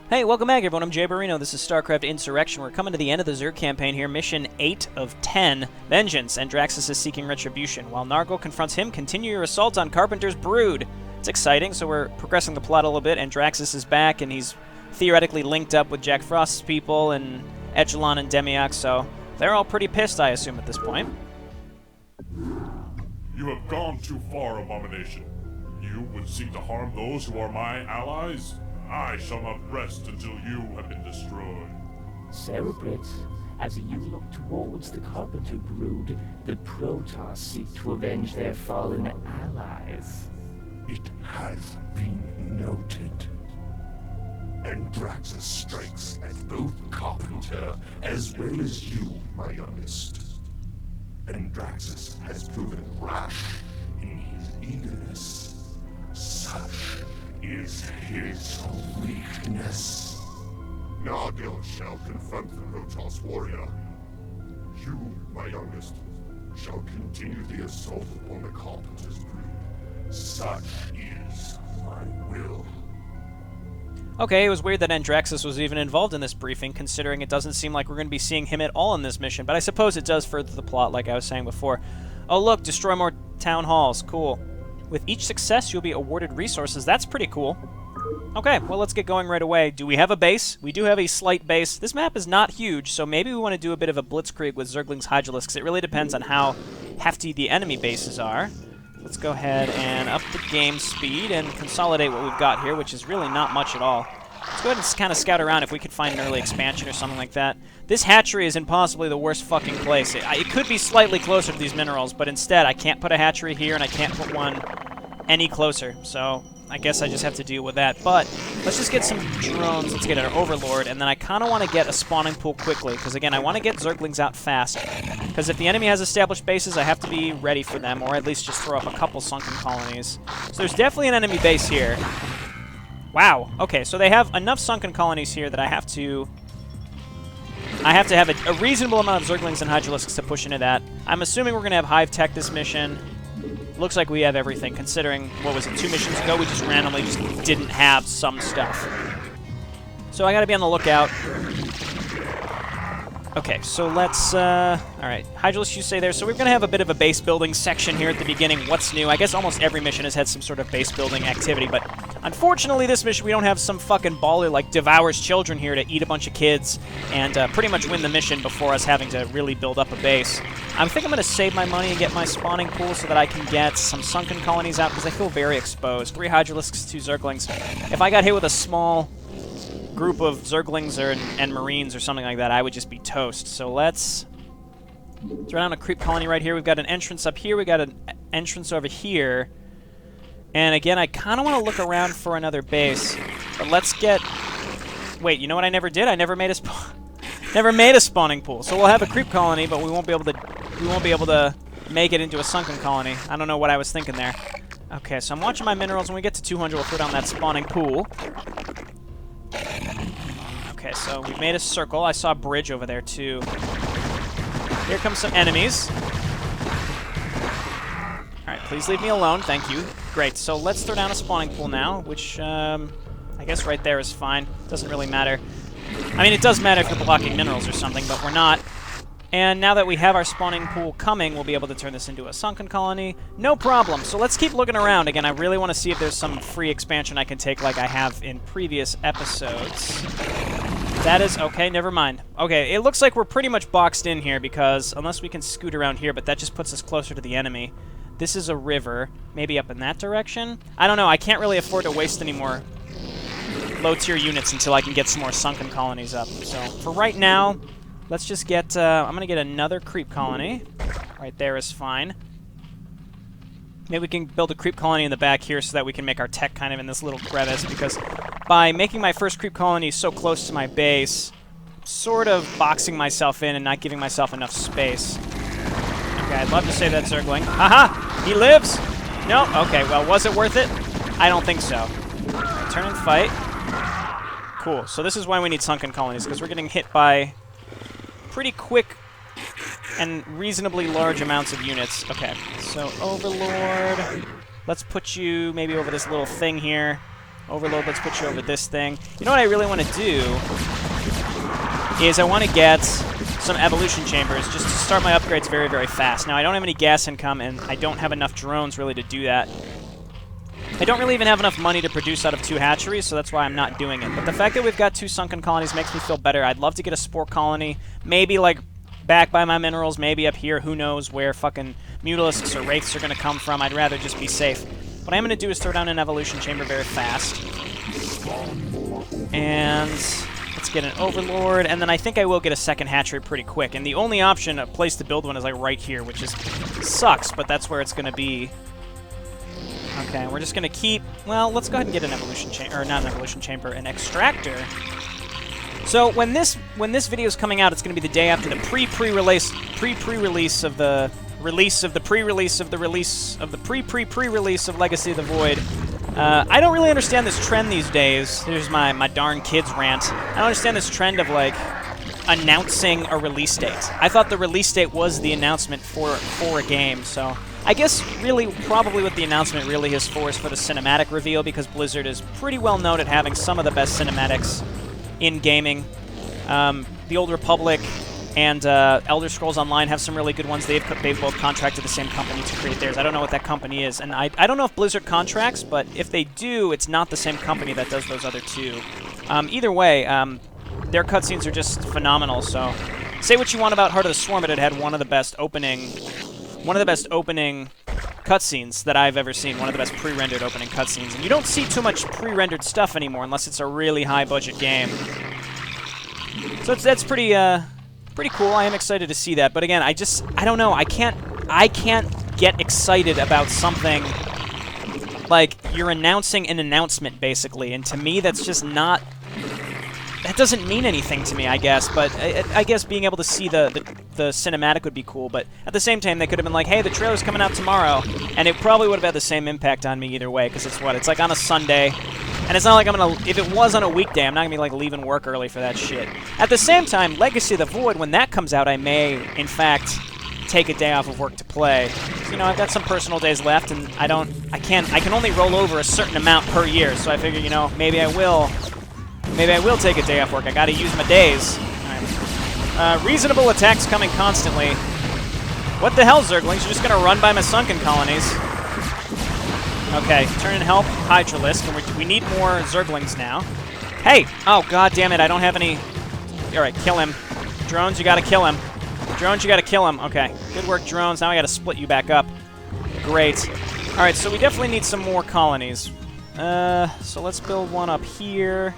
Hey, welcome back everyone, I'm JayborinoPlays. This is Starcraft Insurrection. We're coming to the end of the Zerg campaign here, mission 8 of 10, Vengeance, and Draxus is seeking retribution. While Nargol confronts him, continue your assault on Carpenter's Brood. It's exciting, so we're progressing the plot a little bit, and Draxus is back, and he's theoretically linked up with Jack Frost's people, and Echelon and Demiok, so they're all pretty pissed, I assume, at this point. You have gone too far, Abomination. You would seek to harm those who are my allies? I shall not rest until you have been destroyed. Cerebrate, as you look towards the Carpenter Brood, the Protoss seek to avenge their fallen allies. It has been noted. And Draxus strikes at both Carpenter as well as you, my youngest. And Draxus has proven rash in his eagerness. Such is his weakness. Nargol shall confront the Protoss warrior. You, my youngest, shall continue the assault upon the Carpenter's Brood. Such is my will. Okay, it was weird that Andraxis was even involved in this briefing, considering it doesn't seem like we're going to be seeing him at all in this mission, but I suppose it does further the plot, like I was saying before. Oh look, destroy more town halls. Cool. With each success, you'll be awarded resources. That's pretty cool. Okay, well, let's get going right away. Do we have a base? We do have a slight base. This map is not huge, so maybe we want to do a bit of a blitzkrieg with Zerglings Hydralisks. It really depends on how hefty the enemy bases are. Let's go ahead and up the game speed and consolidate what we've got here, which is really not much at all. Let's go ahead and kind of scout around if we could find an early expansion or something like that. This hatchery is impossibly the worst fucking place. It could be slightly closer to these minerals, but instead I can't put a hatchery here and I can't put one any closer. So I guess I just have to deal with that. But let's just get some drones. Let's get an Overlord, and then I kind of want to get a spawning pool quickly, because again, I want to get Zerglings out fast. Because if the enemy has established bases, I have to be ready for them, or at least just throw up a couple sunken colonies. So there's definitely an enemy base here. Wow. Okay, so they have enough sunken colonies here that I have to have a reasonable amount of Zerglings and Hydralisks to push into that. I'm assuming we're going to have Hive Tech this mission. Looks like we have everything, considering, what was it, 2 missions ago, we just randomly just didn't have some stuff. So I gotta be on the lookout. Okay, so let's, alright, Hydralisk you stay there. So we're gonna have a bit of a base building section here at the beginning. What's new? I guess almost every mission has had some sort of base building activity, but unfortunately this mission we don't have some fucking baller like Devour's Children here to eat a bunch of kids and pretty much win the mission before us having to really build up a base. I think I'm going to save my money and get my spawning pool so that I can get some sunken colonies out because I feel very exposed. 3 Hydralisks, 2 Zerglings. If I got hit with a small group of Zerglings and Marines or something like that, I would just be toast. So let's throw down a creep colony right here. We've got an entrance up here. We've got an entrance over here. And again, I kind of want to look around for another base. But let's get... Wait, you know what I never did? I never made a spawning pool. So we'll have a creep colony, but we won't be able to make it into a sunken colony. I don't know what I was thinking there. Okay, so I'm watching my minerals. When we get to 200, we'll throw down that spawning pool. Okay, so we've made a circle. I saw a bridge over there, too. Here come some enemies. Alright, please leave me alone. Thank you. Great, so let's throw down a spawning pool now, which, I guess right there is fine. Doesn't really matter. I mean, it does matter if you're blocking minerals or something, but we're not. And now that we have our spawning pool coming, we'll be able to turn this into a sunken colony. No problem. So let's keep looking around. Again, I really want to see if there's some free expansion I can take like I have in previous episodes. That is... Okay, never mind. Okay, it looks like we're pretty much boxed in here because... Unless we can scoot around here, but that just puts us closer to the enemy. This is a river. Maybe up in that direction? I don't know. I can't really afford to waste any more low-tier units until I can get some more sunken colonies up. So for right now, let's just get... I'm going to get another creep colony. Right there is fine. Maybe we can build a creep colony in the back here so that we can make our tech kind of in this little crevice, because by making my first creep colony so close to my base, I'm sort of boxing myself in and not giving myself enough space. Okay, I'd love to save that Zergling. Aha! He lives! No? Okay, well, was it worth it? I don't think so. Turn and fight. Cool. So this is why we need sunken colonies, because we're getting hit by pretty quick and reasonably large amounts of units. Okay, so Overlord. Let's put you maybe over this little thing here. Overload, let's put you over this thing. You know what I really want to do is I want to get some evolution chambers just to start my upgrades very, very fast. Now, I don't have any gas income, and I don't have enough drones really to do that. I don't really even have enough money to produce out of 2 hatcheries, so that's why I'm not doing it. But the fact that we've got 2 sunken colonies makes me feel better. I'd love to get a spore colony, maybe like back by my minerals, maybe up here. Who knows where fucking mutalisks or wraiths are going to come from. I'd rather just be safe. What I'm going to do is throw down an evolution chamber very fast. And let's get an overlord, and then I think I will get a second hatchery pretty quick. And the only option, a place to build one, is like right here, which is sucks, but that's where it's going to be. Okay, we're just going to keep... Well, let's go ahead and get an evolution chamber, or not an evolution chamber, an extractor. So when this video is coming out, it's going to be the day after the pre-release of the release of the pre-release of the release of the pre-release of Legacy of the Void. I don't really understand this trend these days. Here's my darn kids rant. I don't understand this trend of, like, announcing a release date. I thought the release date was the announcement for a game, so... I guess, really, probably what the announcement really is for the cinematic reveal, because Blizzard is pretty well known at having some of the best cinematics in gaming. The Old Republic and Elder Scrolls Online have some really good ones. They've both contracted the same company to create theirs. I don't know what that company is, and I don't know if Blizzard contracts, but if they do, it's not the same company that does those other 2. Either way, their cutscenes are just phenomenal, so... Say what you want about Heart of the Swarm, but it had one of the best opening cutscenes that I've ever seen. One of the best pre-rendered opening cutscenes. And you don't see too much pre-rendered stuff anymore unless it's a really high-budget game. So that's pretty cool. I am excited to see that. But again, I don't know. I can't get excited about something like you're announcing an announcement, basically. And to me, that's just not... That doesn't mean anything to me, I guess, but I guess being able to see the cinematic would be cool, but at the same time, they could have been like, hey, the trailer's coming out tomorrow, and it probably would have had the same impact on me either way, because it's like on a Sunday, and it's not like I'm gonna, if it was on a weekday, I'm not gonna be like leaving work early for that shit. At the same time, Legacy of the Void, when that comes out, I may, in fact, take a day off of work to play. So, you know, I've got some personal days left, and I can only roll over a certain amount per year, so I figure, you know, maybe I will take a day off work. I gotta use my days. Alright. Reasonable attacks coming constantly. What the hell, Zerglings? You're just gonna run by my sunken colonies. Okay, turn and help. Hydralisk. And we need more Zerglings now. Hey! Oh, god damn it, I don't have any... Alright, kill him. Drones, you gotta kill him. Drones, you gotta kill him. Okay, good work, drones. Now I gotta split you back up. Great. Alright, so we definitely need some more colonies. So let's build one up here.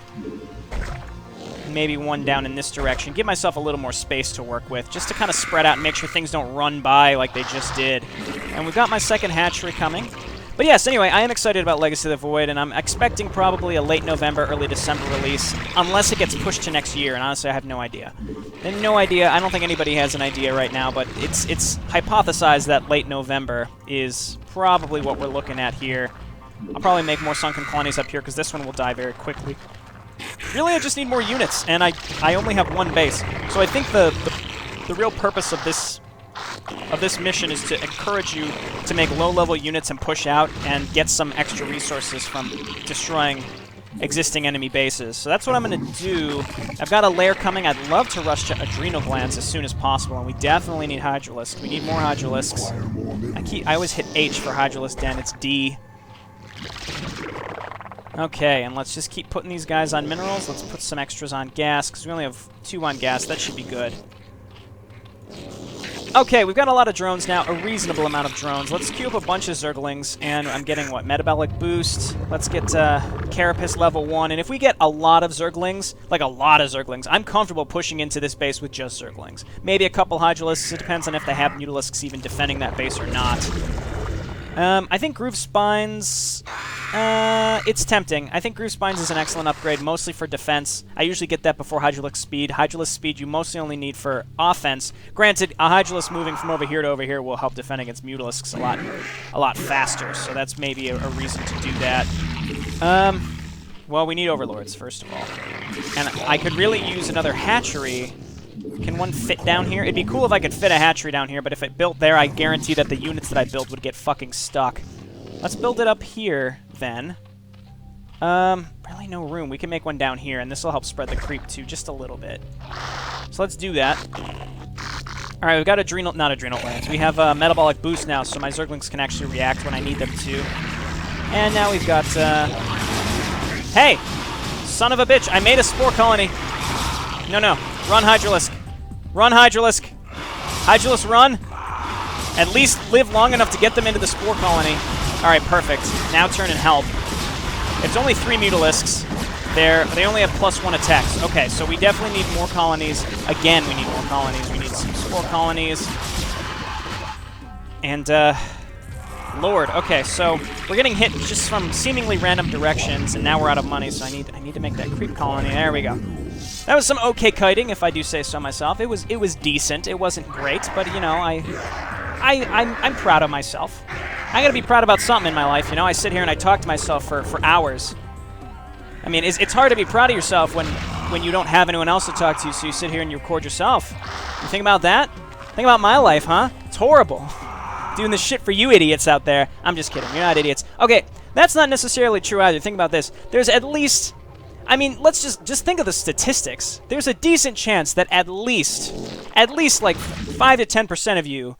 Maybe one down in this direction. Give myself a little more space to work with, just to kind of spread out and make sure things don't run by like they just did. And we've got my second hatchery coming. But yes, anyway, I am excited about Legacy of the Void, and I'm expecting probably a late November, early December release, unless it gets pushed to next year, and honestly, I have no idea. I have no idea. I don't think anybody has an idea right now, but it's hypothesized that late November is probably what we're looking at here. I'll probably make more sunken colonies up here, because this one will die very quickly. Really, I just need more units, and I only have one base. So I think the real purpose of this mission is to encourage you to make low-level units and push out and get some extra resources from destroying existing enemy bases. So that's what I'm going to do. I've got a lair coming. I'd love to rush to adrenal glands as soon as possible, and we definitely need Hydralisks. We need more Hydralisks. I always hit H for Hydralisk Den. It's D. Okay, and let's just keep putting these guys on minerals. Let's put some extras on gas, because we only have 2 on gas. That should be good. Okay, we've got a lot of drones now, a reasonable amount of drones. Let's queue up a bunch of Zerglings, and I'm getting, what, metabolic boost. Let's get Carapace level 1, and if we get a lot of Zerglings, like a lot of Zerglings, I'm comfortable pushing into this base with just Zerglings. Maybe a couple Hydralisks. It depends on if they have Mutalisks even defending that base or not. I think Groove Spines, it's tempting. I think Groove Spines is an excellent upgrade, mostly for defense. I usually get that before Hydralisk Speed. Hydralisk Speed you mostly only need for offense. Granted, a Hydralisk moving from over here to over here will help defend against Mutalisks a lot faster, so that's maybe a reason to do that. Well, we need Overlords, first of all. And I could really use another hatchery. Can one fit down here? It'd be cool if I could fit a hatchery down here, but if it built there, I guarantee that the units that I built would get fucking stuck. Let's build it up here, then. Really no room. We can make one down here, and this will help spread the creep too, just a little bit. So let's do that. All right, we've got not adrenal glands. We have a metabolic boost now, so my Zerglings can actually react when I need them to. And now we've got, hey! Son of a bitch, I made a spore colony. No. Run, Hydralisk. Run, Hydralisk. Hydralisk, run. At least live long enough to get them into the spore colony. All right, perfect. Now turn and help. It's only 3 Mutalisks. They only have +1 attacks. Okay, so we definitely need more colonies. Again, we need more colonies. We need some spore colonies. And, Lord. Okay, so we're getting hit just from seemingly random directions, and now we're out of money, so I need to make that creep colony. There we go. That was some okay kiting, if I do say so myself. It was decent. It wasn't great, but, you know, I'm proud of myself. I gotta be proud about something in my life, you know? I sit here and I talk to myself for hours. I mean, it's hard to be proud of yourself when you don't have anyone else to talk to, so you sit here and you record yourself. You think about that? Think about my life, huh? It's horrible. Doing this shit for you idiots out there. I'm just kidding. You're not idiots. Okay, that's not necessarily true either. Think about this. There's at least... I mean, let's just think of the statistics. There's a decent chance that at least like 5 to 10% of you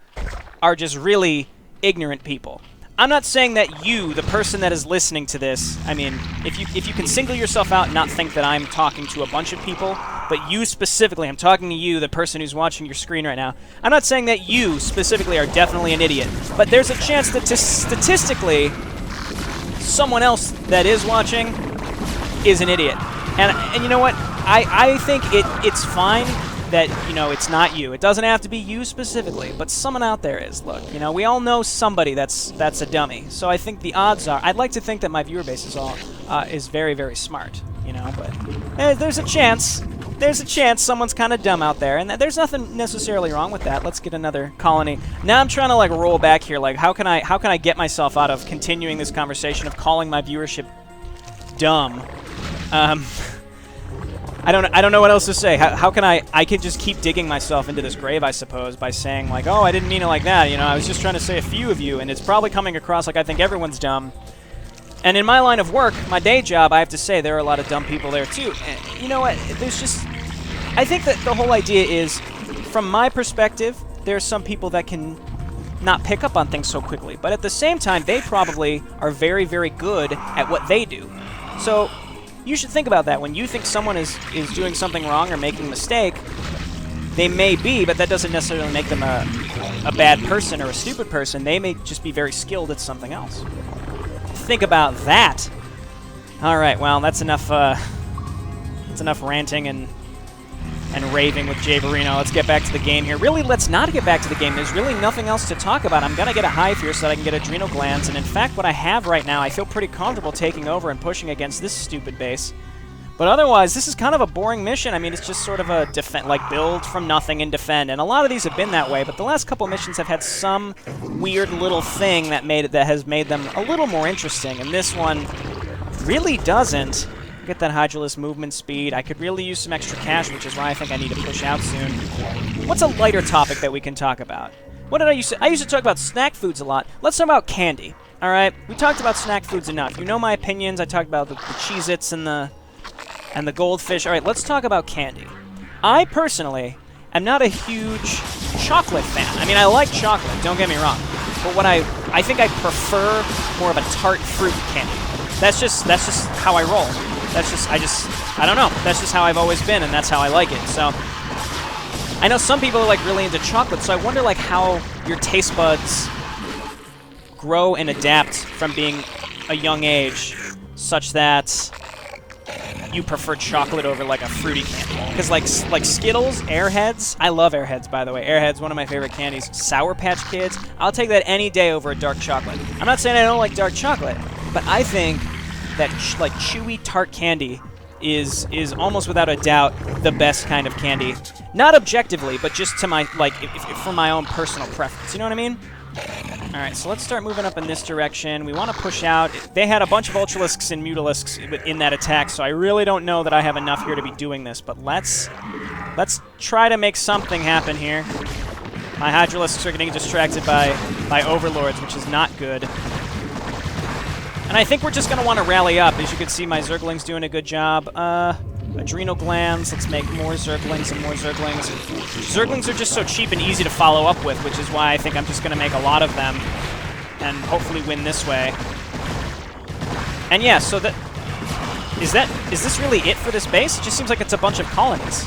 are just really ignorant people. I'm not saying that you, the person that is listening to this, I mean, if you can single yourself out and not think that I'm talking to a bunch of people, but you specifically, I'm talking to you, the person who's watching your screen right now, I'm not saying that you specifically are definitely an idiot, but there's a chance that statistically, someone else that is watching is an idiot. And you know what? I think it's fine that, you know, it's not you. It doesn't have to be you specifically, but someone out there is. Look, you know, we all know somebody that's a dummy. So I think the odds are, I'd like to think that my viewer base is very, very smart, you know, but there's a chance. There's a chance someone's kind of dumb out there, and there's nothing necessarily wrong with that. Let's get another colony. Now I'm trying to like roll back here. Like, how can I get myself out of continuing this conversation of calling my viewership dumb? I don't know what else to say. How can I can just keep digging myself into this grave, I suppose, by saying like, oh, I didn't mean it like that. You know, I was just trying to say a few of you, and it's probably coming across like I think everyone's dumb. And in my line of work, my day job, I have to say there are a lot of dumb people there too. And you know what? There's just, I think that the whole idea is, from my perspective, there's some people that can not pick up on things so quickly, but at the same time, they probably are very, very good at what they do. So you should think about that. When you think someone is doing something wrong or making a mistake, they may be, but that doesn't necessarily make them a bad person or a stupid person. They may just be very skilled at something else. Think about that. All right, well, that's enough ranting and raving with Jayborino. Let's get back to the game here. Really, let's not get back to the game. There's really nothing else to talk about. I'm going to get a hive here so that I can get adrenal glands, and in fact, what I have right now, I feel pretty comfortable taking over and pushing against this stupid base. But otherwise, this is kind of a boring mission. I mean, it's just sort of a build from nothing and defend, and a lot of these have been that way, but the last couple missions have had some weird little thing that has made them a little more interesting, and this one really doesn't. Get that Hydralisk movement speed. I could really use some extra cash, which is why I think I need to push out soon. What's a lighter topic that we can talk about? What did I used to... I used to talk about snack foods a lot. Let's talk about candy. All right? We talked about snack foods enough. You know my opinions. I talked about the Cheez-Its and the goldfish. All right, let's talk about candy. I personally am not a huge chocolate fan. I mean, I like chocolate, don't get me wrong. But what I think I prefer more of a tart fruit candy. That's just how I roll. I don't know. That's just how I've always been, and that's how I like it. So I know some people are like really into chocolate, so I wonder like how your taste buds grow and adapt from being a young age such that you prefer chocolate over like a fruity candy. Because like Skittles, Airheads, I love Airheads, by the way. Airheads, one of my favorite candies. Sour Patch Kids, I'll take that any day over a dark chocolate. I'm not saying I don't like dark chocolate, but I think that like chewy tart candy is almost without a doubt the best kind of candy. Not objectively, but just to my for my own personal preference. You know what I mean? All right, so let's start moving up in this direction. We want to push out. They had a bunch of Ultralisks and Mutalisks in that attack, so I really don't know that I have enough here to be doing this. But let's try to make something happen here. My Hydralisks are getting distracted by Overlords, which is not good. And I think we're just going to want to rally up. As you can see, my Zergling's doing a good job. Adrenal glands. Let's make more Zerglings and more Zerglings. Zerglings are just so cheap and easy to follow up with, which is why I think I'm just going to make a lot of them and hopefully win this way. And yeah, so that... Is this really it for this base? It just seems like it's a bunch of colonies.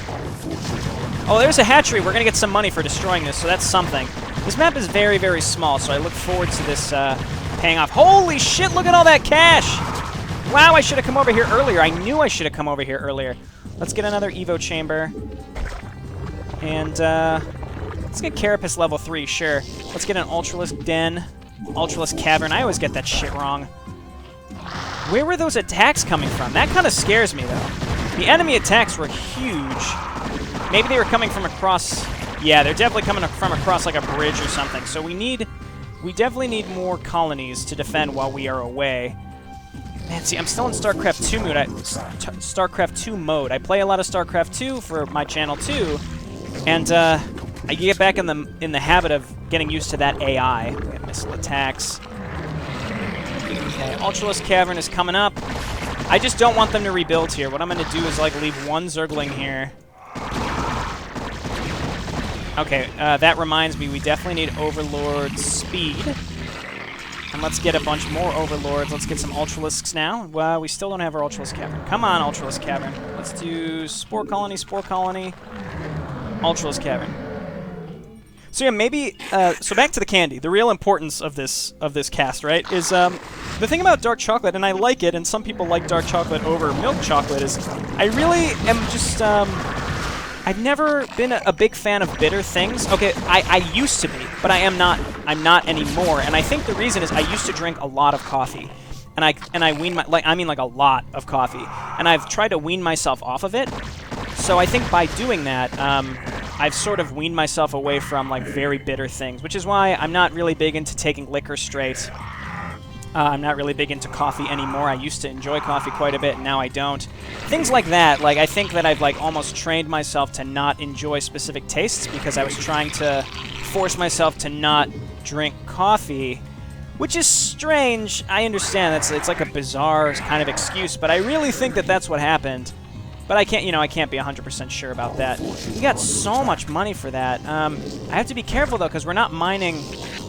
Oh, there's a hatchery. We're going to get some money for destroying this, so that's something. This map is very, very small, so I look forward to this paying off. Holy shit, look at all that cash! Wow, I should have come over here earlier. I knew I should have come over here earlier. Let's get another Evo chamber. And, let's get Carapace level 3, sure. Let's get an Ultralisk den. Ultralisk cavern. I always get that shit wrong. Where were those attacks coming from? That kind of scares me, though. The enemy attacks were huge. Maybe they were coming from across... Yeah, they're definitely coming from across, like, a bridge or something. So we definitely need more colonies to defend while we are away. Man, see, I'm still in StarCraft 2 mode. StarCraft 2 mode. I play a lot of StarCraft 2 for my channel, too. And, I get back in the habit of getting used to that AI. We have missile attacks. Okay, Ultralisk Cavern is coming up. I just don't want them to rebuild here. What I'm going to do is, like, leave one Zergling here. Okay, that reminds me, we definitely need Overlord speed. And let's get a bunch more Overlords. Let's get some Ultralisks now. Well, we still don't have our Ultralisk Cavern. Come on, Ultralisk Cavern. Let's do Spore Colony, Ultralisk Cavern. So yeah, maybe, so back to the candy. The real importance of this cast, right, is, the thing about dark chocolate, and I like it, and some people like dark chocolate over milk chocolate, is I really am just, I've never been a big fan of bitter things. Okay, I used to be, but I'm not anymore, and I think the reason is I used to drink a lot of coffee. And I wean my, like a lot of coffee. And I've tried to wean myself off of it. So I think by doing that, I've sort of weaned myself away from, like, very bitter things, which is why I'm not really big into taking liquor straight. I'm not really big into coffee anymore. I used to enjoy coffee quite a bit, and now I don't. Things like that, like, I think that I've, like, almost trained myself to not enjoy specific tastes because I was trying to force myself to not drink coffee, which is strange. I understand it's like a bizarre kind of excuse, but I really think that that's what happened. But I can't, I can't be 100% sure about that. We got so much money for that. I have to be careful, though, because we're not mining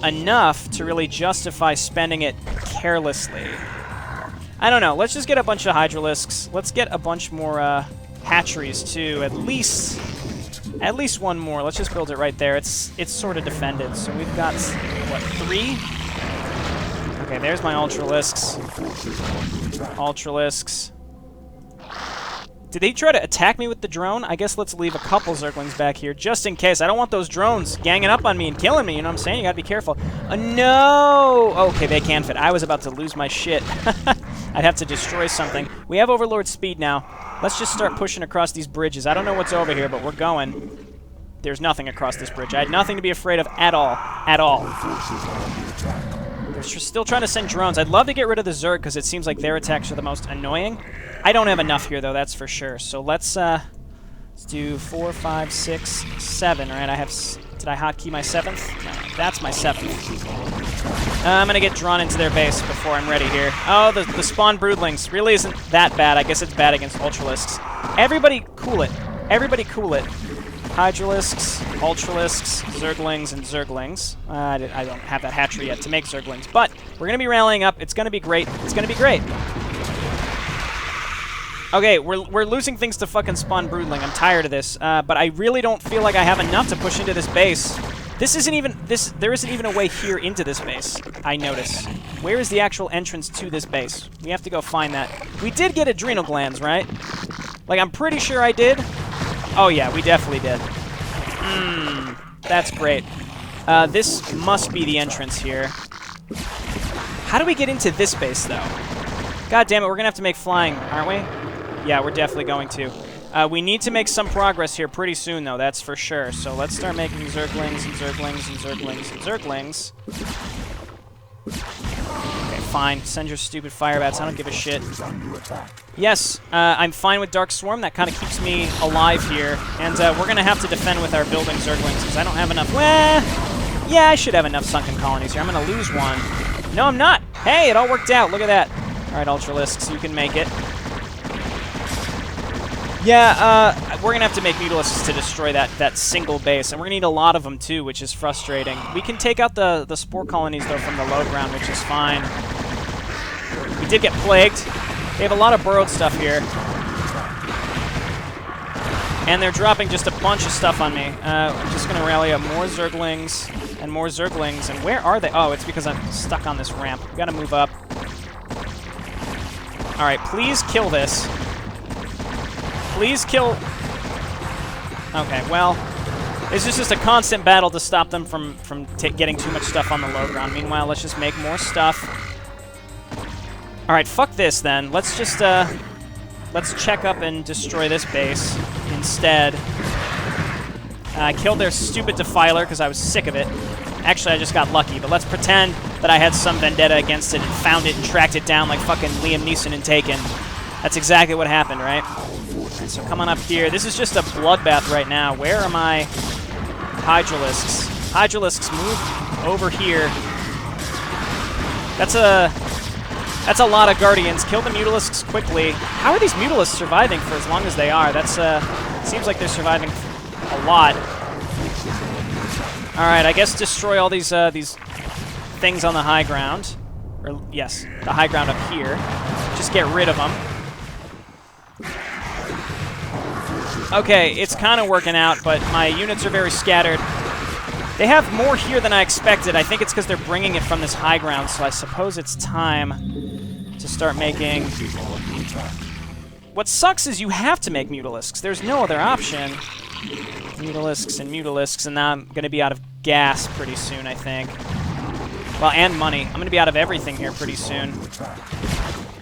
enough to really justify spending it carelessly. I don't know. Let's just get a bunch of Hydralisks. Let's get a bunch more hatcheries, too. At least one more. Let's just build it right there. It's sort of defended. So we've got, what, 3? Okay, there's my Ultralisks. Ultralisks. Did they try to attack me with the drone? I guess let's leave a couple Zerglings back here, just in case. I don't want those drones ganging up on me and killing me, you know what I'm saying? You gotta be careful. No! Okay, they can fit. I was about to lose my shit. I'd have to destroy something. We have Overlord speed now. Let's just start pushing across these bridges. I don't know what's over here, but we're going. There's nothing across this bridge. I had nothing to be afraid of at all. At all. They're still trying to send drones. I'd love to get rid of the Zerg, because it seems like their attacks are the most annoying. I don't have enough here, though, that's for sure. So let's do 4, 5, 6, 7. All right, did I hotkey my 7th? No, that's my 7th. I'm going to get drawn into their base before I'm ready here. Oh, the spawn broodlings really isn't that bad. I guess it's bad against Ultralisks. Everybody cool it. Everybody cool it. Hydralisks, Ultralisks, Zerglings, and Zerglings. I don't have that hatchery yet to make Zerglings, but we're going to be rallying up. It's going to be great. It's going to be great. Okay, we're losing things to fucking spawn broodling. I'm tired of this, but I really don't feel like I have enough to push into this base. There isn't even a way here into this base, I notice. Where is the actual entrance to this base? We have to go find that. We did get adrenal glands, right? Like, I'm pretty sure I did. Oh yeah, we definitely did. That's great. This must be the entrance here. How do we get into this base, though? God damn it, we're gonna have to make flying, aren't we? Yeah, we're definitely going to. We need to make some progress here pretty soon, though, that's for sure. So let's start making Zerglings and Zerglings and Zerglings and Zerglings. Okay, fine. Send your stupid fire bats. I don't give a shit. Yes, I'm fine with Dark Swarm. That kind of keeps me alive here. And we're going to have to defend with our building Zerglings because I don't have enough. Yeah, I should have enough sunken colonies here. I'm going to lose one. No, I'm not. Hey, it all worked out. Look at that. Alright, Ultralisks, you can make it. Yeah, we're gonna have to make Mutalisks to destroy that single base, and we're gonna need a lot of them too, which is frustrating. We can take out the spore colonies though from the low ground, which is fine. We did get plagued. They have a lot of burrowed stuff here. And they're dropping just a bunch of stuff on me. I'm just gonna rally up more Zerglings and more Zerglings. And where are they? Oh, it's because I'm stuck on this ramp. We gotta move up. Alright, please kill this. Please kill... Okay, well, it's just a constant battle to stop them from getting too much stuff on the low ground. Meanwhile, let's just make more stuff. Alright, fuck this then. Let's just, let's check up and destroy this base instead. I killed their stupid Defiler because I was sick of it. Actually, I just got lucky, but let's pretend that I had some vendetta against it and found it and tracked it down like fucking Liam Neeson in Taken. That's exactly what happened, right? Right, so come on up here. This is just a bloodbath right now. Where are my Hydralisks? Hydralisks, move over here. That's a lot of Guardians. Kill the Mutalisks quickly. How are these Mutalisks surviving for as long as they are? That's seems like they're surviving a lot. All right, I guess destroy all these things on the high ground. Or yes, the high ground up here. Just get rid of them. Okay, it's kind of working out, but my units are very scattered. They have more here than I expected. I think it's because they're bringing it from this high ground, so I suppose it's time to start making... What sucks is you have to make Mutalisks. There's no other option. Mutalisks, and now I'm going to be out of gas pretty soon, I think. Well, and money. I'm going to be out of everything here pretty soon.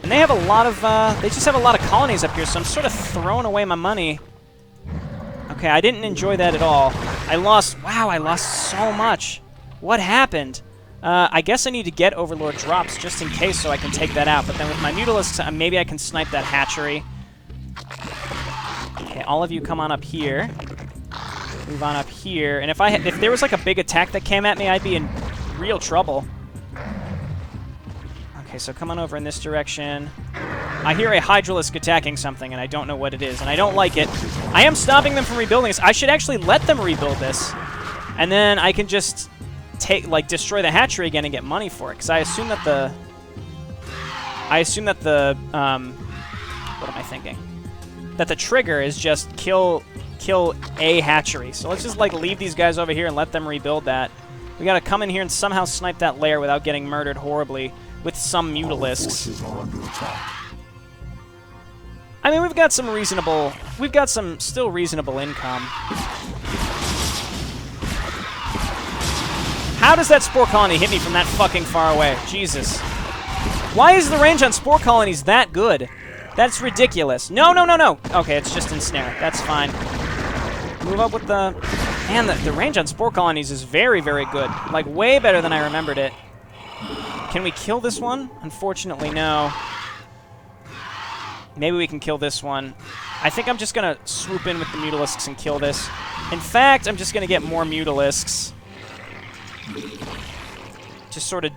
And they have a lot of... they just have a lot of colonies up here, so I'm sort of throwing away my money. Okay, I didn't enjoy that at all. I lost... Wow, I lost so much. What happened? I guess I need to get Overlord drops just in case so I can take that out. But then with my Mutalisks, maybe I can snipe that hatchery. Okay, all of you come on up here. Move on up here. And if there was like a big attack that came at me, I'd be in real trouble. Okay, so come on over in this direction. I hear a Hydralisk attacking something, and I don't know what it is, and I don't like it. I am stopping them from rebuilding this. I should actually let them rebuild this, and then I can just destroy the hatchery again and get money for it. Because I assume that the what am I thinking? That the trigger is just kill a hatchery. So let's just leave these guys over here and let them rebuild that. We gotta come in here and somehow snipe that lair without getting murdered horribly with some Mutalisks. I mean, we've got some still reasonable income. How does that spore colony hit me from that fucking far away? Jesus. Why is the range on spore colonies that good? That's ridiculous. No, no, no, no. Okay, it's just ensnare. That's fine. Move up with the... Man, the range on spore colonies is very, very good. Like, way better than I remembered it. Can we kill this one? Unfortunately, no. Maybe we can kill this one. I think I'm just going to swoop in with the Mutalisks and kill this. In fact, I'm just going to get more Mutalisks. Just sort of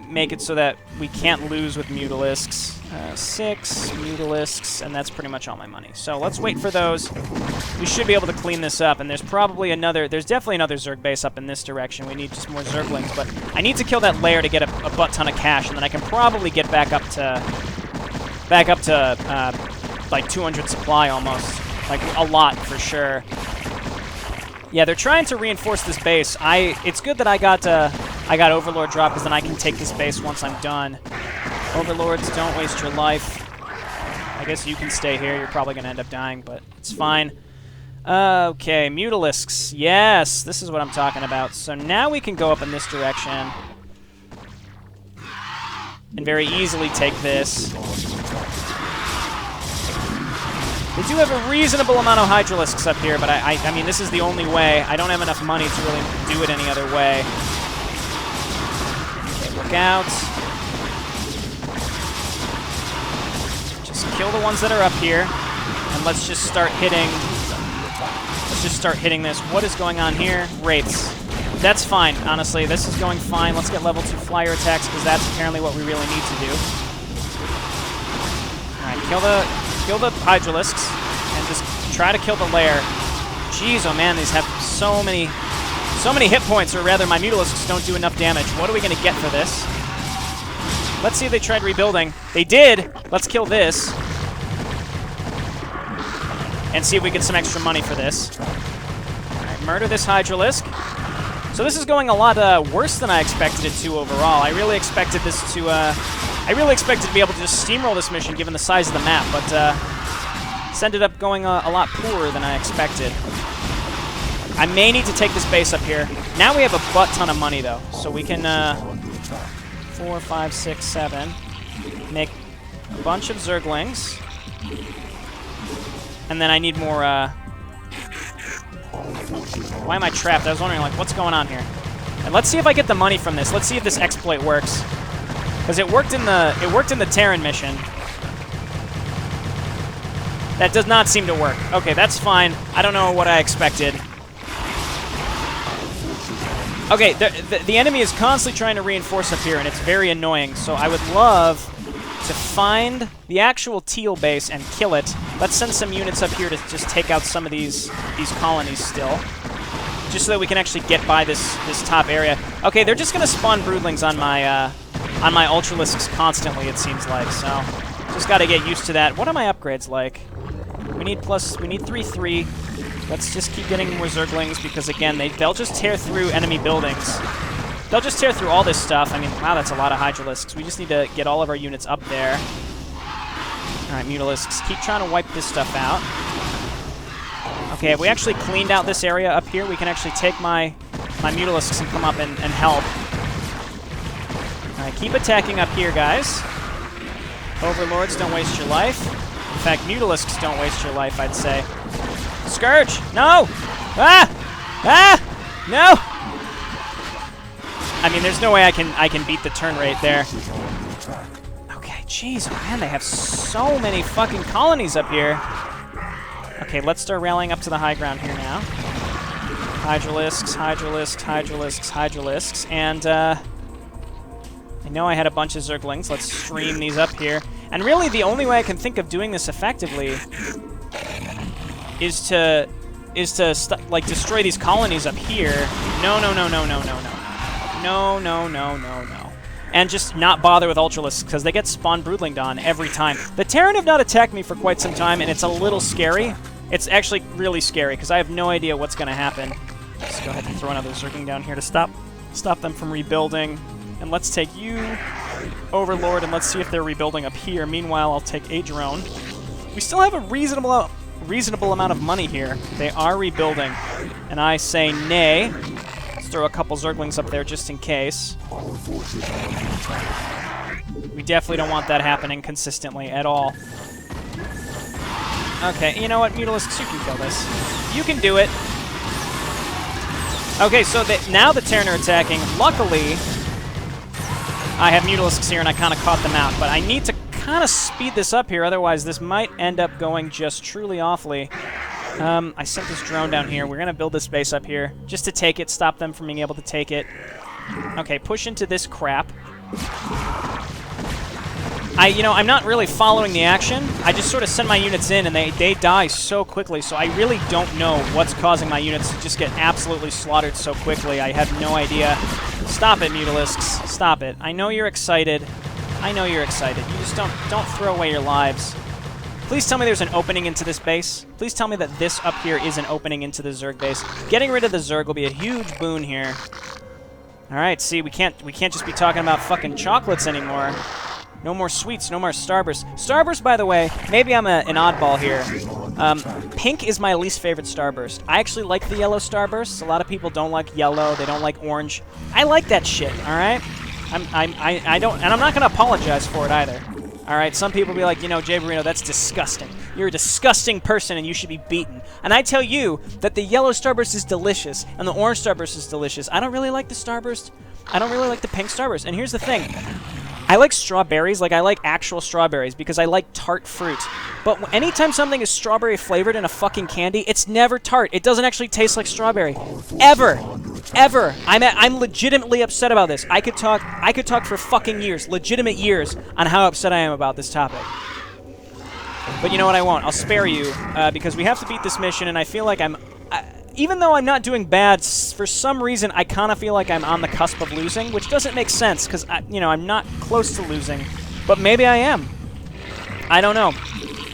make it so that we can't lose with Mutalisks. 6 Mutalisks, and that's pretty much all my money. So let's wait for those. We should be able to clean this up, and there's definitely another Zerg base up in this direction. We need just more Zerglings, but I need to kill that lair to get a butt ton of cash, and then I can probably get back up to like 200 supply almost. Like, a lot for sure. Yeah, they're trying to reinforce this base. It's good that I got Overlord drop, because then I can take this base once I'm done. Overlords, don't waste your life. I guess you can stay here. You're probably going to end up dying, but it's fine. Okay, Mutalisks. Yes, this is what I'm talking about. So now we can go up in this direction and very easily take this. They do have a reasonable amount of Hydralisks up here, but I mean, this is the only way. I don't have enough money to really do it any other way. Okay, look out. Just kill the ones that are up here, and let's just start hitting. Let's just start hitting this. What is going on here? Wraiths. That's fine, honestly. This is going fine. Let's get level 2 flyer attacks, because that's apparently what we really need to do. Kill the Hydralisks and just try to kill the lair. Jeez, oh man, these have so many hit points, or rather my Mutalisks don't do enough damage. What are we going to get for this? Let's see if they tried rebuilding. They did! Let's kill this. And see if we get some extra money for this. Alright, murder this Hydralisk. So this is going a lot worse than I expected it to overall. I really expected this to, be able to just steamroll this mission given the size of the map, but this ended up going a lot poorer than I expected. I may need to take this base up here. Now we have a butt ton of money, though, so we can 4, 5, 6, 7 make a bunch of Zerglings, and then I need more. Why am I trapped? I was wondering, like, what's going on here? And let's see if I get the money from this. Let's see if this exploit works, because it worked in the Terran mission. That does not seem to work. Okay, that's fine. I don't know what I expected. Okay, the enemy is constantly trying to reinforce up here, and it's very annoying. So I would love to find the actual teal base and kill it. Let's send some units up here to just take out some of these colonies still, just so that we can actually get by this top area. Okay, they're just gonna spawn broodlings on my Ultralisks constantly, it seems like. So just got to get used to that. What are my upgrades like? We need 3/3. Let's just keep getting more Zerglings, because again, they'll just tear through enemy buildings. They'll just tear through all this stuff. I mean, wow, that's a lot of Hydralisks. We just need to get all of our units up there. Alright, Mutalisks, keep trying to wipe this stuff out. Okay, if we actually cleaned out this area up here, we can actually take my Mutalisks and come up and help. Alright, keep attacking up here, guys. Overlords, don't waste your life. In fact, Mutalisks don't waste your life, I'd say. Scourge! No! Ah! Ah! No! I mean, there's no way I can beat the turn rate there. Okay, jeez, oh man, they have so many fucking colonies up here. Okay, let's start rallying up to the high ground here now. Hydralisks, Hydralisks, Hydralisks, Hydralisks, and I know I had a bunch of Zerglings. Let's stream these up here. And really, the only way I can think of doing this effectively is to like destroy these colonies up here. No. And just not bother with Ultralisks, because they get spawn broodlinged on every time. The Terran have not attacked me for quite some time, and it's a little scary. It's actually really scary, because I have no idea what's going to happen. Let's go ahead and throw another Zergling down here to stop them from rebuilding. And let's take you, Overlord, and let's see if they're rebuilding up here. Meanwhile, I'll take a drone. We still have a reasonable amount of money here. They are rebuilding, and I say nay. Let's throw a couple Zerglings up there just in case. We definitely don't want that happening consistently at all. Okay, you know what, Mutalisks, you can kill this. You can do it. Okay, so now the Terran are attacking. Luckily, I have Mutalisks here, and I kind of caught them out, but I need to kind of speed this up here, otherwise this might end up going just truly awfully. I sent this drone down here. We're going to build this base up here just to take it, stop them from being able to take it. Okay, push into this crap. I'm not really following the action. I just sort of send my units in, and they die so quickly, so I really don't know what's causing my units to just get absolutely slaughtered so quickly. I have no idea. Stop it, Mutalisks. Stop it. I know you're excited. I know you're excited. You just don't throw away your lives. Please tell me there's an opening into this base. Please tell me that this up here is an opening into the Zerg base. Getting rid of the Zerg will be a huge boon here. All right, see, we can't just be talking about fucking chocolates anymore. No more sweets, no more Starburst. Starburst, by the way, maybe I'm an oddball here. Pink is my least favorite Starburst. I actually like the yellow Starbursts. A lot of people don't like yellow. They don't like orange. I like that shit. All right. I don't, and I'm not gonna apologize for it either. All right. Some people be like, Jayborino, that's disgusting. You're a disgusting person, and you should be beaten. And I tell you that the yellow Starburst is delicious, and the orange Starburst is delicious. I don't really like the Starburst. I don't really like the pink Starburst. And here's the thing. I like strawberries, like I like actual strawberries, because I like tart fruit. But anytime something is strawberry flavored in a fucking candy, it's never tart. It doesn't actually taste like strawberry. Ever. Ever. I'm legitimately upset about this. I could talk for fucking years, legitimate years, on how upset I am about this topic. But you know what, I won't. I'll spare you, because we have to beat this mission, and I feel like even though I'm not doing bad, for some reason, I kind of feel like I'm on the cusp of losing, which doesn't make sense, because, you know, I'm not close to losing. But maybe I am. I don't know.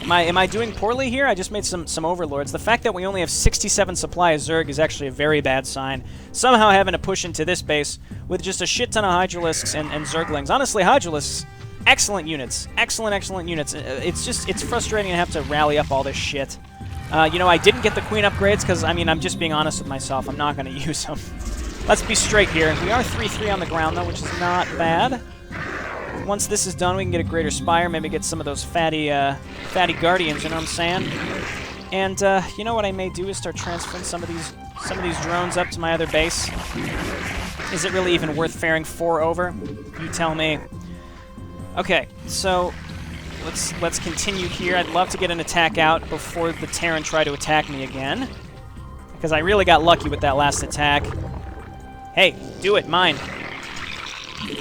Am I doing poorly here? I just made some overlords. The fact that we only have 67 supply of Zerg is actually a very bad sign. Somehow having to push into this base with just a shit ton of Hydralisks and Zerglings. Honestly, Hydralisks, excellent units. Excellent units. It's frustrating to have to rally up all this shit. You know, I didn't get the Queen upgrades because, I mean, I'm just being honest with myself. I'm not going to use them. Let's be straight here. We are 3-3 on the ground, though, which is not bad. Once this is done, we can get a Greater Spire, maybe get some of those fatty Guardians, you know what I'm saying? And, you know what I may do is start transferring some of these drones up to my other base. Is it really even worth faring 4 over? You tell me. Okay, so let's continue here. I'd love to get an attack out before the Terran try to attack me again, because I really got lucky with that last attack. Hey, do it, mine.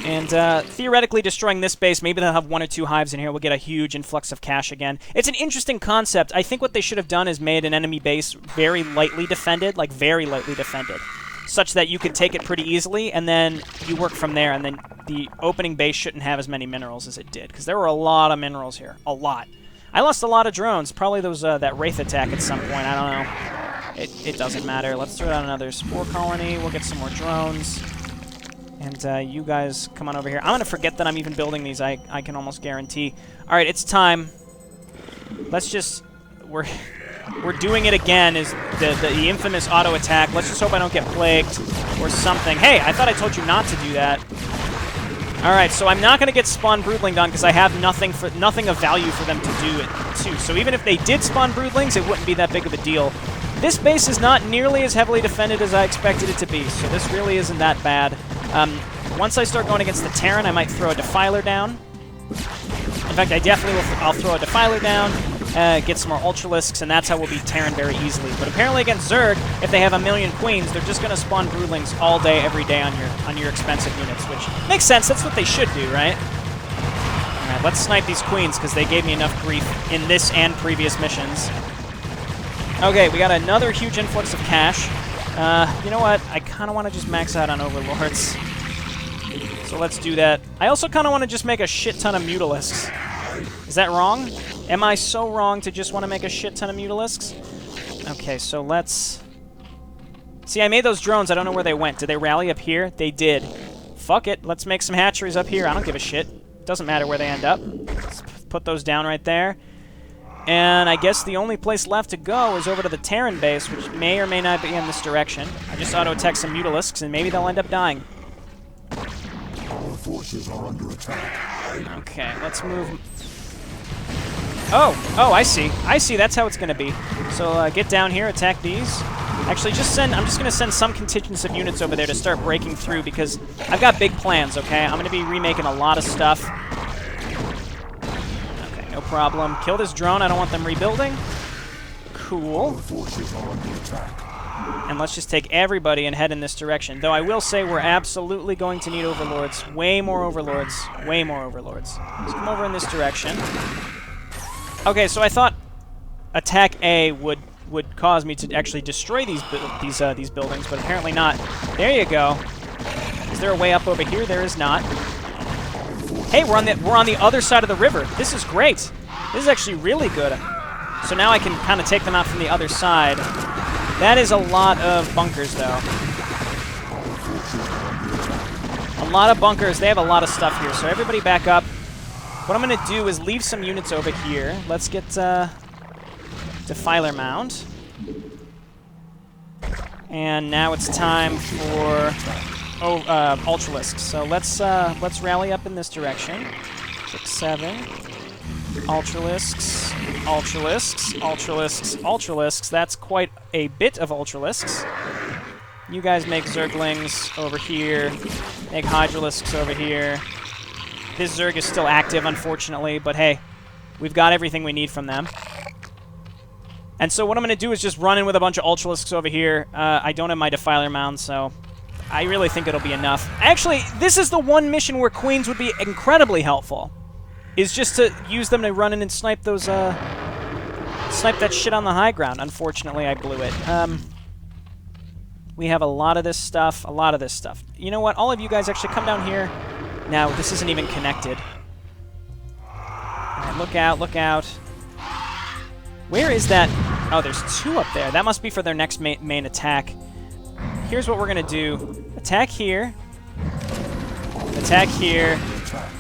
And theoretically destroying this base, maybe they'll have 1 or 2 hives in here. We'll get a huge influx of cash again. It's an interesting concept. I think what they should have done is made an enemy base very lightly defended, like very lightly defended, such that you could take it pretty easily, and then you work from there, and then the opening base shouldn't have as many minerals as it did, because there were a lot of minerals here. A lot. I lost a lot of drones. Probably those that Wraith attack at some point. I don't know. It doesn't matter. Let's throw down another Spore Colony. We'll get some more drones. And you guys, come on over here. I'm going to forget that I'm even building these, I can almost guarantee. All right, it's time. Let's just... We're doing it again, is the infamous auto attack. Let's just hope I don't get plagued or something. Hey, I thought I told you not to do that. All right, so I'm not going to get spawn broodling done because I have nothing of value for them to do it too. So even if they did spawn broodlings, it wouldn't be that big of a deal. This base is not nearly as heavily defended as I expected it to be, so this really isn't that bad. Once I start going against the Terran, I might throw a Defiler down. In fact, I definitely will. I'll throw a Defiler down, get some more Ultralisks, and that's how we'll beat Terran very easily. But apparently against Zerg, if they have 1,000,000 Queens, they're just going to spawn Broodlings all day, every day on your expensive units, which makes sense. That's what they should do, right? All right, let's snipe these Queens, because they gave me enough grief in this and previous missions. Okay, we got another huge influx of cash. You know what? I kind of want to just max out on Overlords. So let's do that. I also kind of want to just make a shit ton of Mutalisks. Is that wrong? Am I so wrong to just want to make a shit ton of Mutalisks? Okay, so let's... See, I made those drones. I don't know where they went. Did they rally up here? They did. Fuck it. Let's make some hatcheries up here. I don't give a shit. Doesn't matter where they end up. Let's put those down right there. And I guess the only place left to go is over to the Terran base, which may or may not be in this direction. I just auto-attack some Mutalisks, and maybe they'll end up dying. Our forces are under attack. Okay, let's move. Oh, I see. I see, that's how it's going to be. So get down here, attack these. Actually, I'm just going to send some contingents of units over there to start breaking through, because I've got big plans, okay? I'm going to be remaking a lot of stuff. No problem. Kill this drone. I don't want them rebuilding. Cool. And let's just take everybody and head in this direction. Though I will say we're absolutely going to need Overlords. Way more Overlords. Way more Overlords. Let's come over in this direction. Okay, so I thought attack A would cause me to actually destroy these buildings, but apparently not. There you go. Is there a way up over here? There is not. Hey, we're on the other side of the river. This is great. This is actually really good. So now I can kind of take them out from the other side. That is a lot of bunkers, though. A lot of bunkers. They have a lot of stuff here. So everybody back up. What I'm going to do is leave some units over here. Let's get Defiler Mound. And now it's time for Ultralisks. So let's rally up in this direction. 6, 7. Ultralisks, Ultralisks, Ultralisks, Ultralisks. That's quite a bit of Ultralisks. You guys make Zerglings over here. Make Hydralisks over here. This Zerg is still active, unfortunately, but hey, we've got everything we need from them. And so what I'm going to do is just run in with a bunch of Ultralisks over here. I don't have my Defiler Mound, so I really think it'll be enough. Actually, this is the one mission where Queens would be incredibly helpful. Is just to use them to run in and snipe those snipe that shit on the high ground. Unfortunately, I blew it. We have a lot of this stuff. You know what? All of you guys actually come down here. Now, this isn't even connected. All right, look out, look out. Where is that? Oh, there's 2 up there. That must be for their next main attack. Here's what we're going to do. Attack here. Attack here.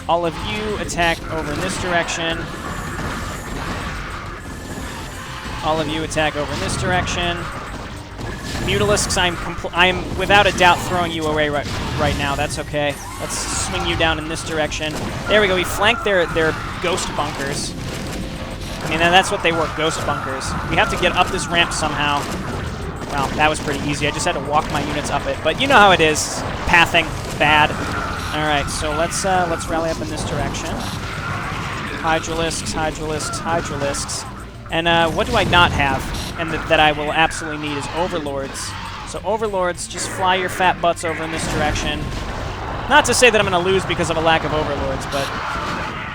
All of you attack over in this direction. All of you attack over in this direction. Mutalisks, I'm without a doubt throwing you away right now. That's okay. Let's swing you down in this direction. There we go. We flanked their ghost bunkers. I mean, that's what they were, ghost bunkers. We have to get up this ramp somehow. Well, that was pretty easy. I just had to walk my units up it. But you know how it is. Pathing. Bad. All right, so let's rally up in this direction. Hydralisks, Hydralisks, Hydralisks. And what do I not have? And that I will absolutely need is Overlords. So Overlords, just fly your fat butts over in this direction. Not to say that I'm going to lose because of a lack of Overlords, but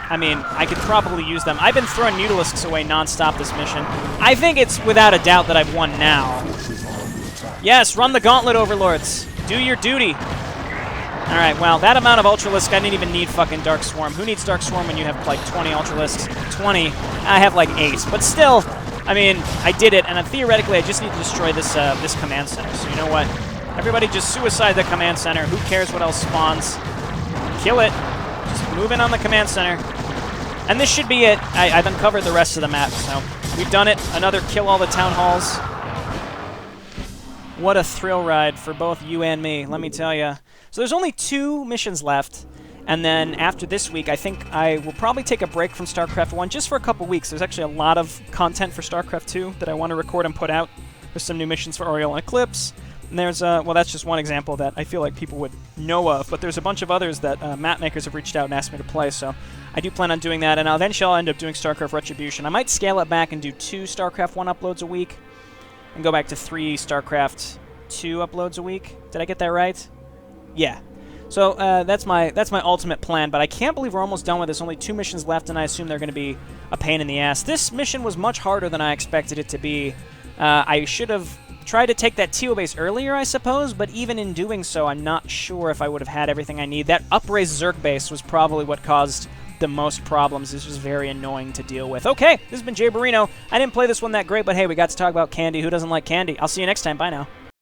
I mean, I could probably use them. I've been throwing Mutalisks away non-stop this mission. I think it's without a doubt that I've won now. Yes, run the gauntlet, Overlords. Do your duty. Alright, well, that amount of Ultralisk, I didn't even need fucking Dark Swarm. Who needs Dark Swarm when you have, like, 20 Ultralisks? 20. I have, like, 8. But still, I mean, I did it, and theoretically, I just need to destroy this this command center. So you know what? Everybody just suicide the command center. Who cares what else spawns? Kill it. Just move in on the command center. And this should be it. I've uncovered the rest of the map, so we've done it. Another kill all the town halls. What a thrill ride for both you and me, let me tell you. So there's only 2 missions left, and then after this week, I think I will probably take a break from StarCraft 1 just for a couple weeks. There's actually a lot of content for StarCraft 2 that I want to record and put out. There's some new missions for Oriole and Eclipse, and there's, well, that's just one example that I feel like people would know of, but there's a bunch of others that map makers have reached out and asked me to play, so I do plan on doing that, and eventually I'll end up doing StarCraft Retribution. I might scale it back and do 2 StarCraft 1 uploads a week, and go back to 3 StarCraft 2 uploads a week. Did I get that right? Yeah. So that's my ultimate plan, but I can't believe we're almost done with this. Only 2 missions left, and I assume they're going to be a pain in the ass. This mission was much harder than I expected it to be. I should have tried to take that Teal base earlier, I suppose, but even in doing so, I'm not sure if I would have had everything I need. That upraised Zerg base was probably what caused the most problems. This was very annoying to deal with. Okay, this has been Jayborino. I didn't play this one that great, but hey, we got to talk about candy. Who doesn't like candy? I'll see you next time. Bye now.